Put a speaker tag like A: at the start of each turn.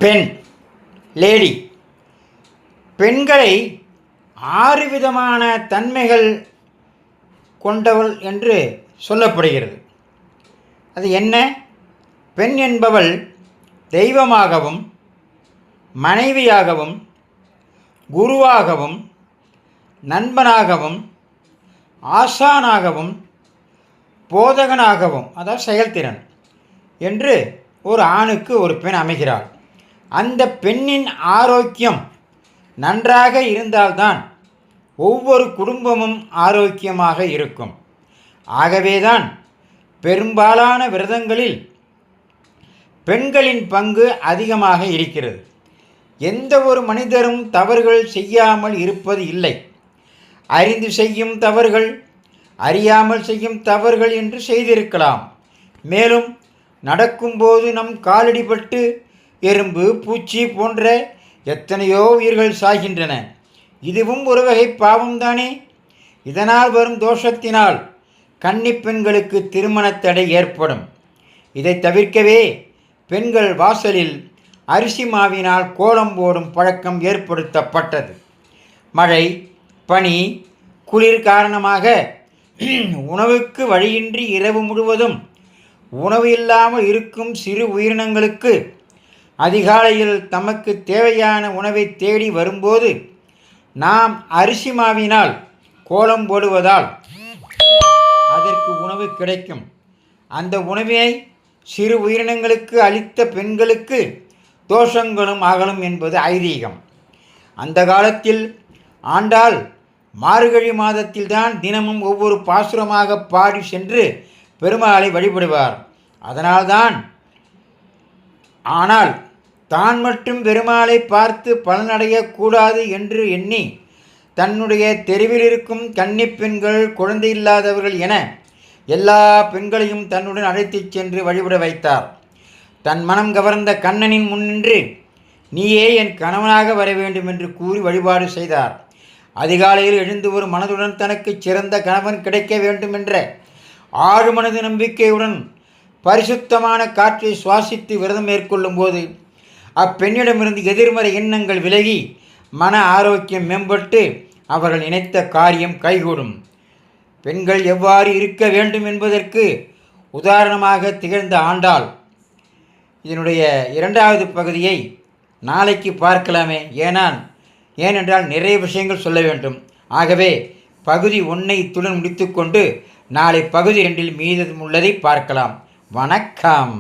A: பெண் லேடி. பெண்களை 6 விதமான தன்மைகள் கொண்டவள் என்று சொல்லப்படுகிறது. அது என்ன? பெண் என்பவள் தெய்வமாகவும், மனைவியாகவும், குருவாகவும், நண்பனாகவும், ஆசானாகவும், போதகனாகவும், அதாவது செயல்திறன் என்று ஒரு ஆணுக்கு ஒரு பெண் அமைகிறாள். அந்த பெண்ணின் ஆரோக்கியம் நன்றாக இருந்தால்தான் ஒவ்வொரு குடும்பமும் ஆரோக்கியமாக இருக்கும். ஆகவேதான் பெரும்பாலான விரதங்களில் பெண்களின் பங்கு அதிகமாக இருக்கிறது. எந்த ஒரு மனிதரும் தவறுகள் செய்யாமல் இருப்பது இல்லை. அறிந்து செய்யும் தவறுகள், அறியாமல் செய்யும் தவறுகள் என்று செய்திருக்கலாம். மேலும் நடக்கும்போது நம் காலடிபட்டு எறும்பு, பூச்சி போன்ற எத்தனையோ உயிர்கள் சாகின்றன. இதுவும் ஒரு வகை பாவம்தானே. இதனால் வரும் தோஷத்தினால் கன்னிப் பெண்களுக்கு திருமணத் தடை ஏற்படும். இதை தவிர்க்கவே பெண்கள் வாசலில் அரிசி மாவினால் கோலம் போடும் பழக்கம் ஏற்படுத்தப்பட்டது. மழை, பனி, குளிர் காரணமாக உணவுக்கு வழியின்றி இரவு முழுவதும் உணவு இல்லாமல் இருக்கும் சிறு உயிரினங்களுக்கு அதிகாலையில் தமக்கு தேவையான உணவை தேடி வரும்போது நாம் அரிசி மாவினால் கோலம் போடுவதால் அதற்கு உணவு கிடைக்கும். அந்த உணவினை சிறு உயிரினங்களுக்கு அளித்த பெண்களுக்கு தோஷங்களும் அகலும் என்பது ஐதீகம். அந்த காலத்தில் ஆண்டாள் மார்கழி மாதத்தில்தான் தினமும் ஒவ்வொரு பாசுரமாக பாடி சென்று பெருமாளை வழிபடுவார். ஆனால் தான் மட்டும் பெருமாளை பார்த்து பலனடையக்கூடாது என்று எண்ணி தன்னுடைய தெருவில் இருக்கும் கன்னிப் பெண்கள், குழந்தை இல்லாதவர்கள் என எல்லா பெண்களையும் தன்னுடன் அழைத்துச் சென்று வழிபட வைத்தார். தன் மனம் கவர்ந்த கண்ணனின் முன்னின்று நீயே என் கணவனாக வர வேண்டும் என்று கூறி வழிபாடு செய்தார். அதிகாலையில் எழுந்து ஒரு மனதுடன் தனக்கு சிறந்த கணவன் கிடைக்க வேண்டும் என்ற ஆழ்மனது நம்பிக்கையுடன் பரிசுத்தமான காற்றை சுவாசித்து விரதம் மேற்கொள்ளும் போது அப்பெண்ணிடமிருந்து எதிர்மறை எண்ணங்கள் விலகி மன ஆரோக்கியம் மேம்பட்டு அவர்கள் நினைத்த காரியம் கைகூடும். பெண்கள் எவ்வாறு இருக்க வேண்டும் என்பதற்கு உதாரணமாக திகழ்ந்த ஆண்டாள். இதனுடைய 2வது பகுதியை நாளைக்கு பார்க்கலாமே. ஏனென்றால் நிறைய விஷயங்கள் சொல்ல வேண்டும். ஆகவே பகுதி 1 இத்துடன் முடித்துக்கொண்டு நாளை பகுதி 2 மீதமுள்ளதை பார்க்கலாம். வணக்கம்.